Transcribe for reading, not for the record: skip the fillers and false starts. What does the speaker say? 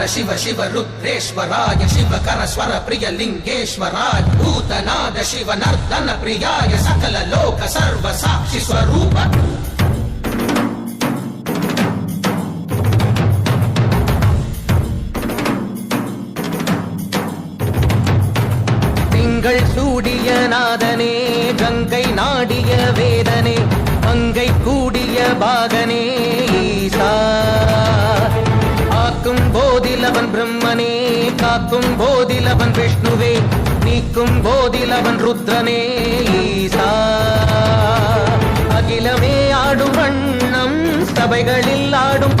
शिव शिव रुद्रेश्वराय शिवकर स्वर प्रिय लिंगेश्वराय भूतनाद शिव नर्दन प्रियाय सकल लोक सर्व साक्षि स्वरूप திங்கள் சூடிய நாதனே கங்கை நாடிய வேதனே அங்கை கூடிய பாகனே ஈசா ஆக்கும் போதிலவன் பிரம்மனே காக்கும் போதிலவன் விஷ்ணுவே நீக்கும் போதிலவன் ருத்ரனே ஈசா அகிலமே ஆடும் வண்ணம் சபைகளில் ஆடும்